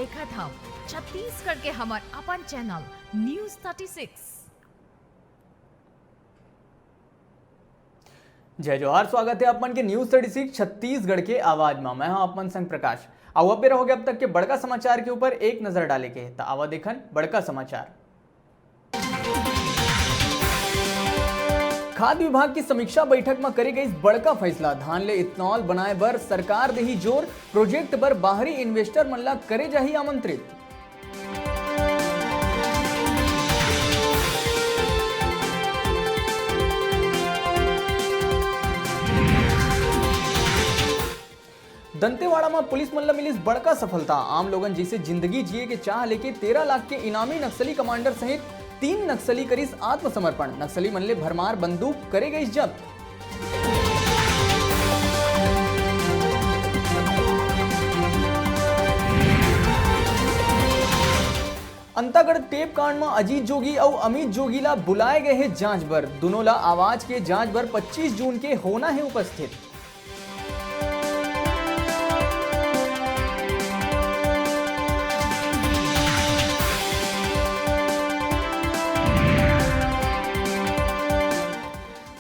देखा था छत्तीसगढ़ के हमार अपन चैनल न्यूज 36। जय जोहार, स्वागत है अपन के न्यूज 36 छत्तीसगढ़ के आवाज में। मैं हूं अपन संग प्रकाश। आवा पे रहोगे अब तक के बड़का समाचार के ऊपर एक नजर डाले के तो आवा देखन बड़का समाचार। खाद्य विभाग की समीक्षा बैठक में करे गई बड़का फैसला। धान ले इथेनॉल बनाए बर सरकार देही जोर। प्रोजेक्ट पर बाहरी इन्वेस्टर मन ला करे जाही आमंत्रित। दंतेवाड़ा में पुलिस मन ला मिली बड़का सफलता। आम लोगन जैसे जिंदगी जिए के चाह लेके 13 लाख के इनामी नक्सली कमांडर सहित 3 नक्सली करीस आत्मसमर्पण। नक्सली मन ले भरमार बंदूक करे गई जब्त। अंतागढ़ टेप कांड में अजीत जोगी और अमित जोगी ला बुलाए गए हैं जांच बर। दोनों ला आवाज के जांच बर 25 जून के होना है उपस्थित।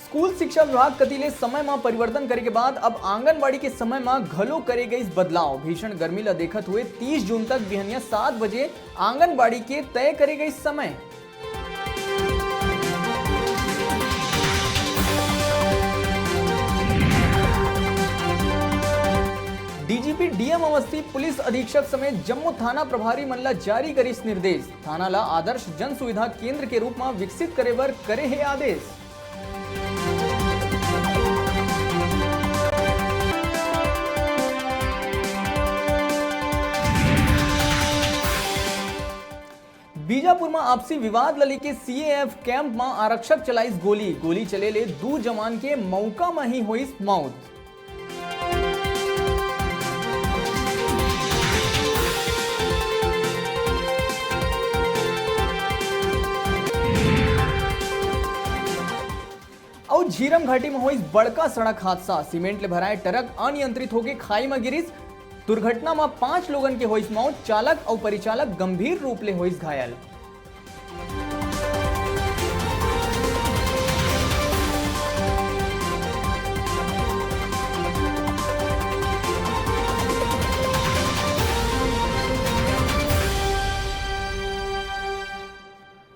स्कूल शिक्षा विभाग कतिले समय में परिवर्तन करे के बाद अब आंगनबाड़ी के समय में घलो करे गई बदलाव। भीषण गर्मी ला देखत हुए 30 जून तक बिहनिया 7 बजे आंगनबाड़ी के तय करे गई समय। डीजीपी डीएम अवस्थी पुलिस अधीक्षक समेत जम्मू थाना प्रभारी मन ला जारी करिस निर्देश। थाना ला आदर्श जन सुविधा केंद्र के रूप में विकसित करे बर करे है आदेश। बीजापुर में आपसी विवाद लली के सीएएफ कैंप में आरक्षक चलाइस गोली चले ले 2 जवान के मौका में ही हुई मौत। और झीरम घाटी में हुई बड़का सड़क हादसा। सीमेंट ले भराए ट्रक अनियंत्रित होकर खाई में गिरिस। दुर्घटना में 5 लोगन के हुई मौत। चालक और परिचालक गंभीर रूप ले हुई घायल।